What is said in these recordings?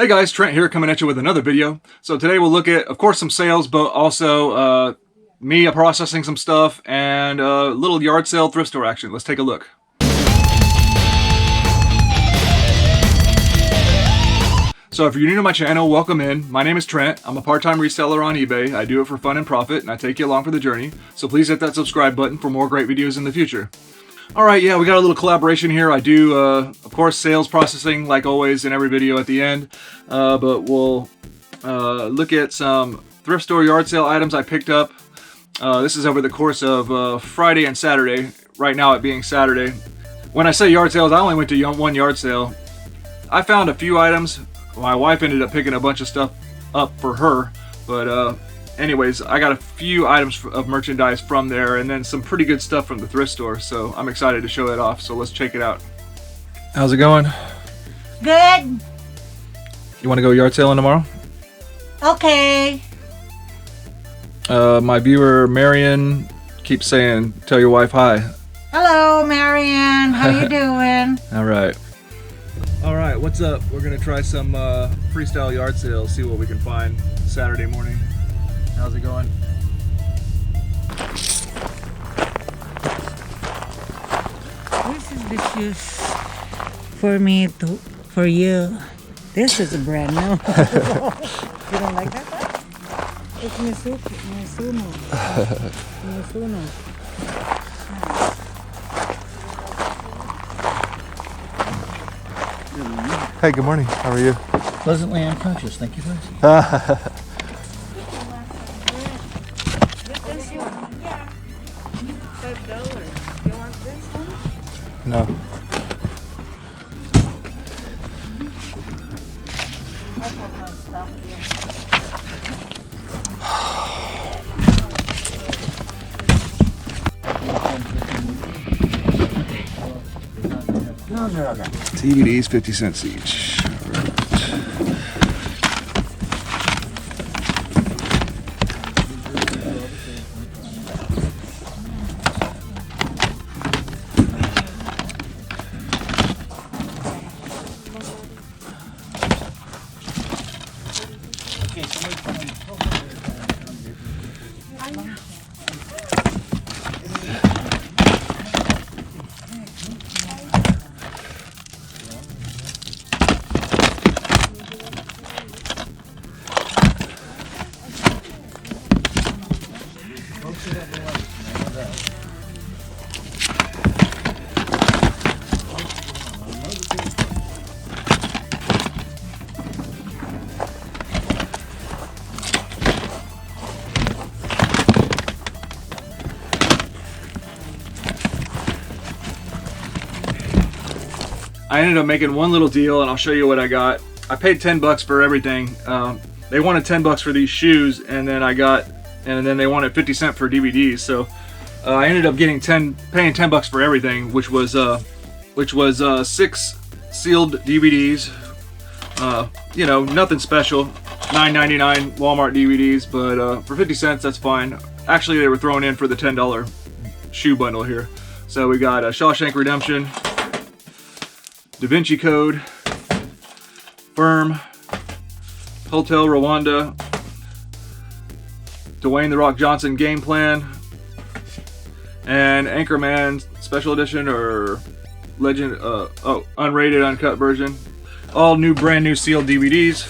Hey guys, Trent here coming at you with another video. So today we'll look at, of course, some sales, but also me processing some stuff and a little yard sale thrift store action. Let's take a look. So if you're new to my channel, welcome in. My name is Trent. I'm a part-time reseller on eBay. I do it for fun and profit, and I take you along for the journey. So please hit that subscribe button for more great videos in the future. Alright, yeah, we got a little collaboration here. I do, of course, sales processing, like always, in every video at the end. But we'll look at some thrift store yard sale items I picked up. This is over the course of Friday and Saturday, right now it being Saturday. When I say yard sales, I only went to one yard sale. I found a few items. My wife ended up picking a bunch of stuff up for her. But anyways, I got a few items of merchandise from there and then some pretty good stuff from the thrift store. So I'm excited to show that off. So let's check it out. How's it going? Good. You want to go yard sailing tomorrow? Okay. My viewer Marion keeps saying, tell your wife hi. Hello, Marianne. How you doing? All right. All right, what's up? We're gonna try some freestyle yard sales, see what we can find Saturday morning. How's it going? This is the shoes for me for you. This is a brand new. You don't like that? It's Mizuno. Hey, good morning. How are you? Pleasantly unconscious, thank you for asking. No. TVDs 50 cents each. I ended up making one little deal, and I'll show you what I got. I paid 10 bucks for everything. They wanted 10 bucks for these shoes, and then they wanted 50 cents for DVDs. So I ended up paying 10 bucks for everything, which was 6 sealed DVDs. You know, nothing special. $9.99 Walmart DVDs, but for 50 cents, that's fine. Actually, they were thrown in for the $10 shoe bundle here. So we got Shawshank Redemption, Da Vinci Code, Firm, Hotel Rwanda, Dwayne "The Rock" Johnson Game Plan, and Anchorman Special Edition or Legend, unrated uncut version. All new, brand new sealed DVDs.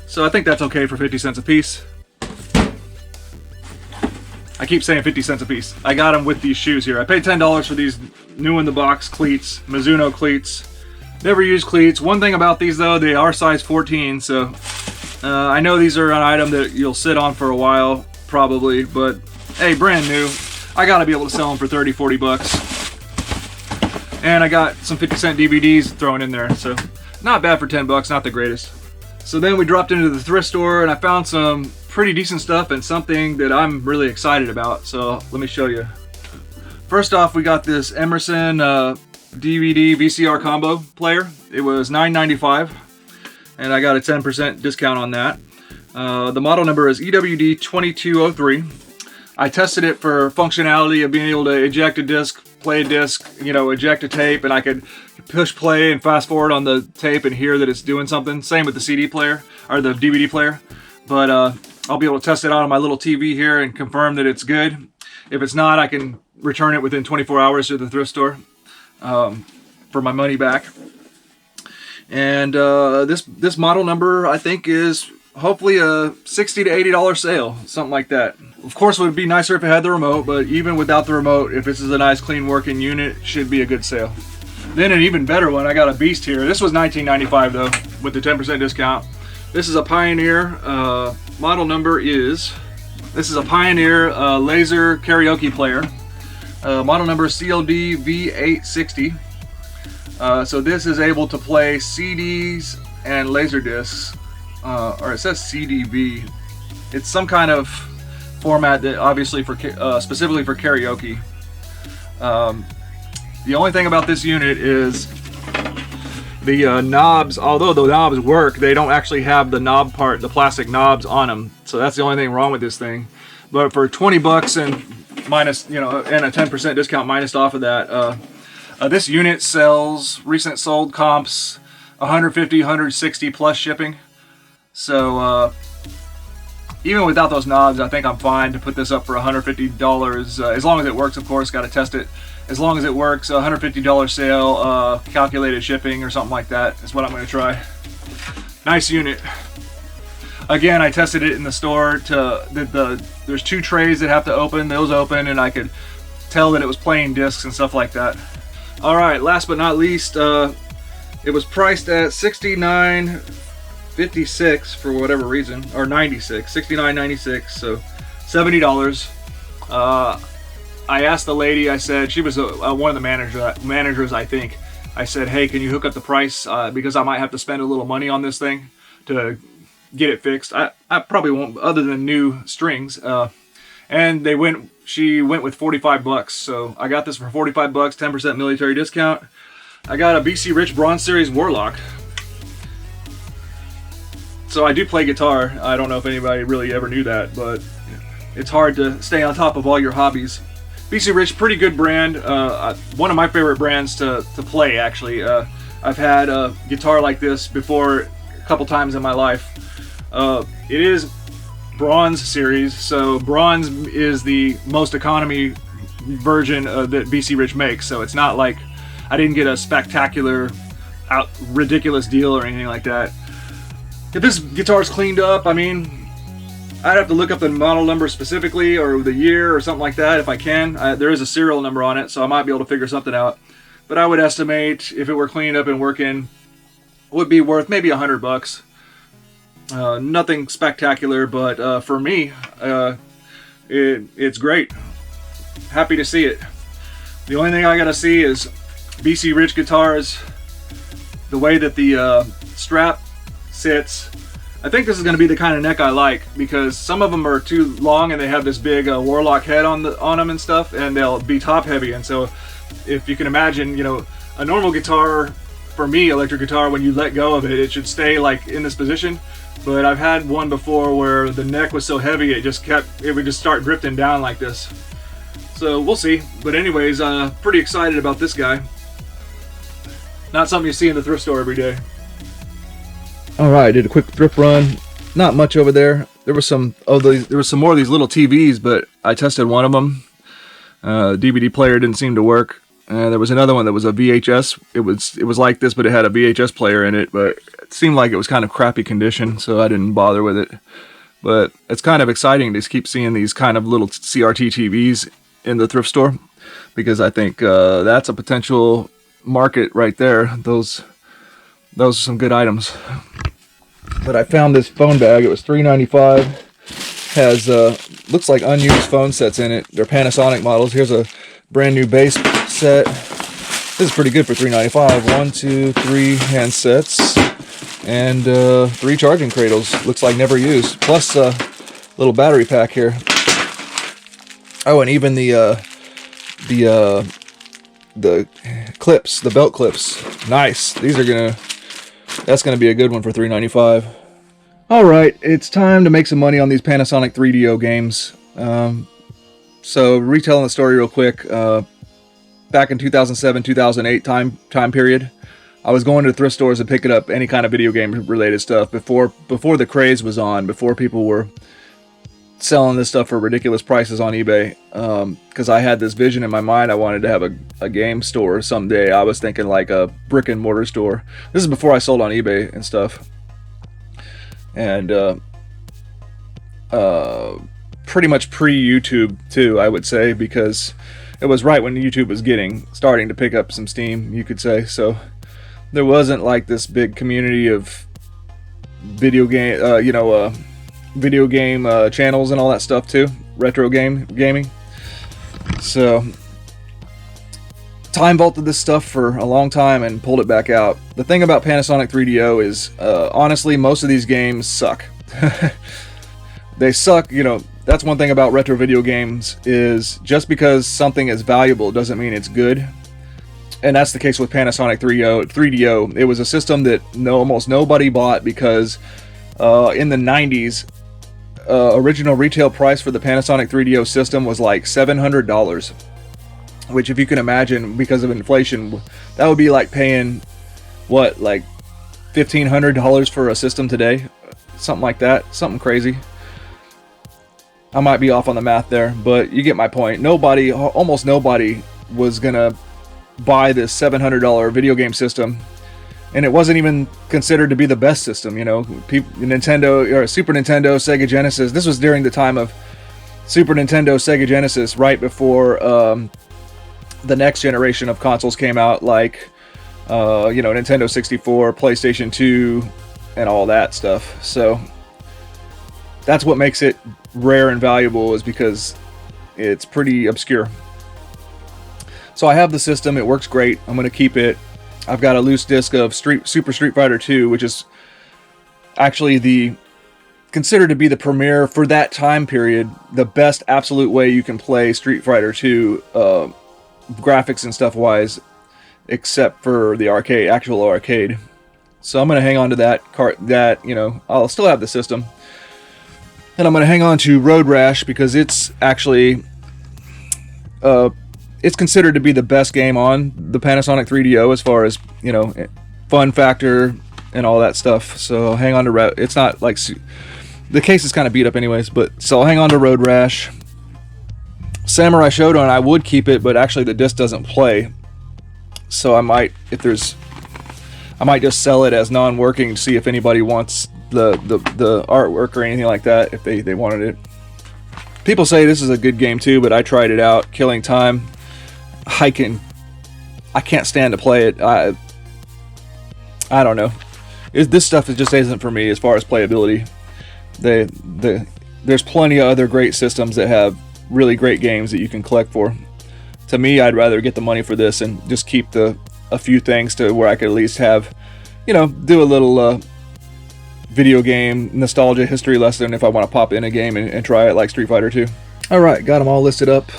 So I think that's okay for 50 cents a piece. I keep saying 50 cents a piece. I got them with these shoes here. I paid $10 for these new in the box cleats, Mizuno cleats. Never used cleats. One thing about these though, they are size 14, so I know these are an item that you'll sit on for a while, probably, but hey, brand new. I gotta be able to sell them for 30, 40 bucks. And I got some 50 cent DVDs thrown in there, so not bad for 10 bucks, not the greatest. So then we dropped into the thrift store and I found some pretty decent stuff and something that I'm really excited about, so let me show you. First off, we got this Emerson DVD VCR combo player. It was $9.95 and I got a 10% discount on that. The model number is EWD2203. I tested it for functionality of being able to eject a disc, play a disc, you know, eject a tape, and I could push play and fast forward on the tape and hear that it's doing something. Same with the CD player or the DVD player. But I'll be able to test it out on my little TV here and confirm that it's good. If it's not, I can return it within 24 hours to the thrift store for my money back. And this model number, I think, is hopefully a $60 to $80 sale, something like that. Of course, it would be nicer if it had the remote, but even without the remote, if this is a nice, clean working unit, it should be a good sale. Then an even better one, I got a beast here. This was $19.95 though, with the 10% discount. This is a Pioneer. Model number is, this is a Pioneer laser karaoke player. Model number CLD V860. So this is able to play CDs and laser discs, or it says CDV. It's some kind of format that obviously for specifically for karaoke. The only thing about this unit is the knobs. Although the knobs work, they don't actually have the knob part, the plastic knobs on them. So that's the only thing wrong with this thing. But for 20 bucks and minus, you know, and a 10% discount minus off of that. This unit sells recent sold comps 150, 160 plus shipping. So even without those knobs, I think I'm fine to put this up for $150 as long as it works. Of course, got to test it. As long as it works, $150 sale, calculated shipping or something like that is what I'm going to try. Nice unit. Again, I tested it in the store. There's 2 trays that have to open. Those open, and I could tell that it was playing discs and stuff like that. Alright, last but not least, it was priced at $69.56 for whatever reason, or 96, $69.96, so $70. I asked the lady, I said, she was one of the managers, I think. I said, hey, can you hook up the price, because I might have to spend a little money on this thing to get it fixed. I probably won't, other than new strings. And she went with 45 bucks. So I got this for 45 bucks, 10% military discount. I got a BC Rich Bronze Series Warlock. So I do play guitar. I don't know if anybody really ever knew that, but it's hard to stay on top of all your hobbies. BC Rich, pretty good brand. One of my favorite brands to play, actually. I've had a guitar like this before a couple times in my life. It is Bronze Series, so Bronze is the most economy version that BC Rich makes, so it's not like I didn't get a spectacular, ridiculous deal or anything like that. If this guitar's cleaned up, I mean, I'd have to look up the model number specifically or the year or something like that if I can. There is a serial number on it, so I might be able to figure something out. But I would estimate if it were cleaned up and working, it would be worth maybe $100. Nothing spectacular, but for me, it's great. Happy to see it. The only thing I gotta see is BC Rich guitars, the way that the strap sits. I think this is going to be the kind of neck I like, because some of them are too long and they have this big Warlock head on them and stuff, and they'll be top heavy. And so if you can imagine, you know, a normal guitar, for me, electric guitar, when you let go of it, it should stay like in this position. But I've had one before where the neck was so heavy it would just start drifting down like this. So we'll see. But anyways, pretty excited about this guy. Not something you see in the thrift store every day. Alright, did a quick thrift run. Not much over there. There was some more of these little TVs, but I tested one of them. DVD player didn't seem to work. There was another one that was a VHS. It was like this, but it had a VHS player in it, but it seemed like it was kind of crappy condition, so I didn't bother with it. But it's kind of exciting to keep seeing these kind of little CRT TVs in the thrift store, because I think that's a potential market right there. Those are some good items. But I found this phone bag. It was $3.95. Has looks like unused phone sets in it. They're Panasonic models. Here's a brand new bass set. This is pretty good for $3.95. 1, 2, 3 handsets and 3 charging cradles. Looks like never used. Plus a little battery pack here. Oh, and even the clips, the belt clips. Nice. That's gonna be a good one for $3.95. Alright, it's time to make some money on these Panasonic 3DO games. So retelling the story real quick, back in 2007-2008 time period, I was going to thrift stores and picking up any kind of video game related stuff before the craze was on, before people were selling this stuff for ridiculous prices on eBay. Because I had this vision in my mind. I wanted to have a game store someday. I was thinking like a brick and mortar store. This is before I sold on eBay and stuff. And pretty much pre-YouTube too, I would say, because it was right when YouTube was starting to pick up some steam, you could say. So there wasn't like this big community of video game, video game channels and all that stuff too, retro gaming. So time vaulted this stuff for a long time and pulled it back out. The thing about Panasonic 3DO is, honestly, most of these games suck. They suck, That's one thing about retro video games, is just because something is valuable doesn't mean it's good. And that's the case with Panasonic 3DO. It was a system that almost nobody bought because in the 90s, original retail price for the Panasonic 3DO system was like $700. Which, if you can imagine, because of inflation, that would be like paying, what, like $1,500 for a system today? Something like that. Something crazy. I might be off on the math there, but you get my point. Almost nobody was gonna buy this $700 video game system, and it wasn't even considered to be the best system. Nintendo or Super Nintendo, Sega Genesis. This was during the time of Super Nintendo, Sega Genesis, right before the next generation of consoles came out, like Nintendo 64, PlayStation 2, and all that stuff. So that's what makes it rare and valuable, is because it's pretty obscure. So I have the system. It works great. I'm going to keep it. I've got a loose disc of Super Street Fighter 2, which is actually considered to be the premier for that time period, the best absolute way you can play Street Fighter 2, graphics and stuff wise, except for the actual arcade. So I'm going to hang on to that. I'll still have the system. And I'm going to hang on to Road Rash because it's actually, it's considered to be the best game on the Panasonic 3DO as far as, fun factor and all that stuff. So I'll hang on to it's not like, the case is kind of beat up anyways, but so I'll hang on to Road Rash. Samurai Shodown, I would keep it, but actually the disc doesn't play. So I might just sell it as non-working to see if anybody wants the artwork or anything like that, if they wanted it. People say this is a good game too, but I tried it out, killing time. I can't stand to play it. I don't know. This stuff just isn't for me as far as playability. There's plenty of other great systems that have really great games that you can collect for. To me, I'd rather get the money for this and just keep a few things to where I could at least have, do a little video game nostalgia history lesson if I want to pop in a game and try it, like Street Fighter 2. Alright, got them all listed up.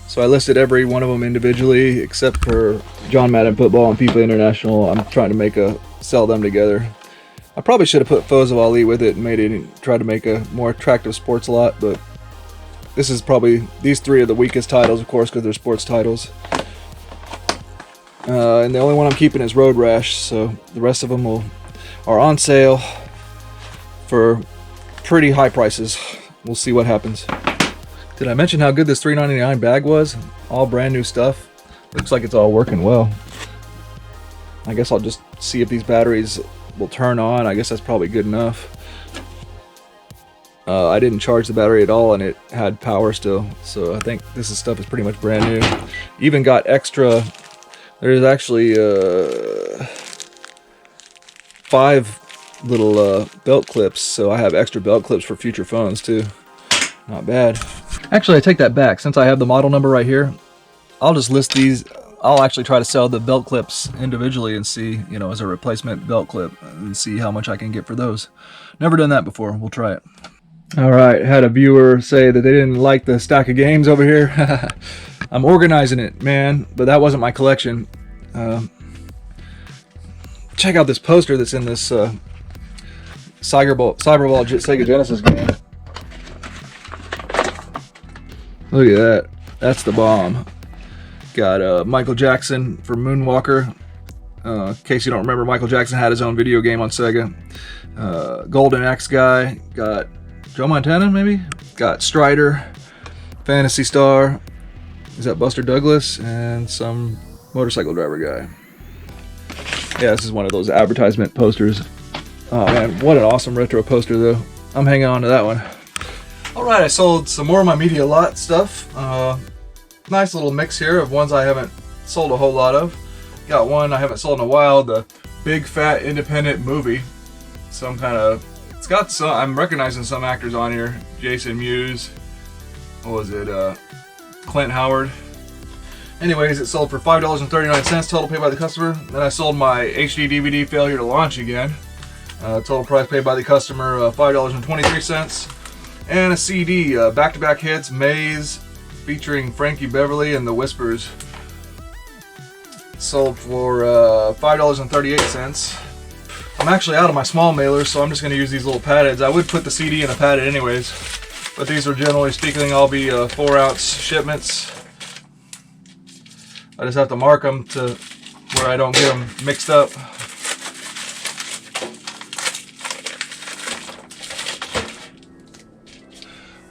So I listed every one of them individually except for John Madden Football and FIFA International. I'm trying to sell them together. I probably should have put Foes of Ali with it and try to make a more attractive sports lot, but this is probably, these three are the weakest titles, of course, because they're sports titles. And the only one I'm keeping is Road Rash, so the rest of them are on sale for pretty high prices. We'll see what happens. Did I mention how good this $3.99 bag was? All brand new stuff. Looks like it's all working well. I guess I'll just see if these batteries will turn on. I guess that's probably good enough. I didn't charge the battery at all and it had power still. So I think this stuff is pretty much brand new. Even got extra. There's actually 5 little belt clips. So I have extra belt clips for future phones too. Not bad. Actually, I take that back. Since I have the model number right here, I'll just list these. I'll actually try to sell the belt clips individually and see, as a replacement belt clip, and see how much I can get for those. Never done that before. We'll try it. All right, had a viewer say that they didn't like the stack of games over here. I'm organizing it, man, but that wasn't my collection. Check out this poster that's in this Cyberball Sega Genesis game. Look at that. That's the bomb. Got Michael Jackson for Moonwalker. In case you don't remember, Michael Jackson had his own video game on Sega. Golden Axe guy. Got Joe Montana, maybe? Got Strider, Fantasy Star. Is that Buster Douglas? And some motorcycle driver guy. Yeah, this is one of those advertisement posters. Oh man, what an awesome retro poster though. I'm hanging on to that one. Alright, I sold some more of my Media Lot stuff. Nice little mix here of ones I haven't sold a whole lot of. Got one I haven't sold in a while, the Big Fat Independent Movie. Some kind of, it's got some, I'm recognizing some actors on here. Jason Mewes, what was it, Clint Howard. Anyways, it sold for $5.39 total paid by the customer. Then I sold my HD DVD Failure to Launch again. Total price paid by the customer, $5.23. And a CD, Back-to-Back Hits, Maze, featuring Frankie Beverly and the Whispers. Sold for $5.38. I'm actually out of my small mailers, so I'm just going to use these little paddeds. I would put the CD in a padded anyways, but these are generally speaking all be 4-ounce shipments. I just have to mark them to where I don't get them mixed up.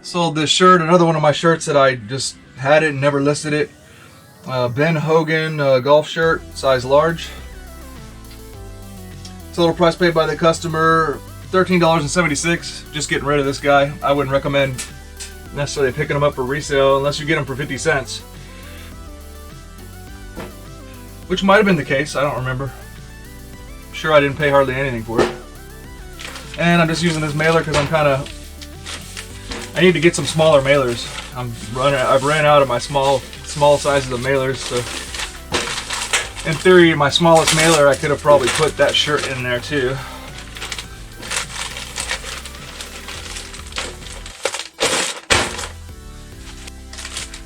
Sold this shirt, another one of my shirts that I just had it and never listed it. Ben Hogan golf shirt, size large. Total price paid by the customer, $13.76. Just getting rid of this guy. I wouldn't recommend necessarily picking them up for resale unless you get them for 50 cents. Which might have been the case, I don't remember. I'm sure I didn't pay hardly anything for it. And I'm just using this mailer because I need to get some smaller mailers. I've ran out of my small sizes of mailers, so in theory my smallest mailer I could have probably put that shirt in there too.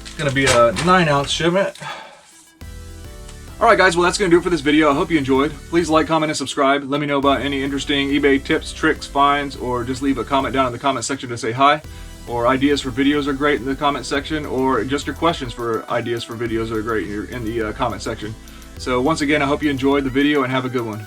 It's gonna be a 9-ounce shipment. Alright guys, well that's going to do it for this video. I hope you enjoyed. Please like, comment, and subscribe. Let me know about any interesting eBay tips, tricks, finds, or just leave a comment down in the comment section to say hi. Or ideas for videos are great in the comment section, or just your questions for ideas for videos are great in the comment section. So once again, I hope you enjoyed the video and have a good one.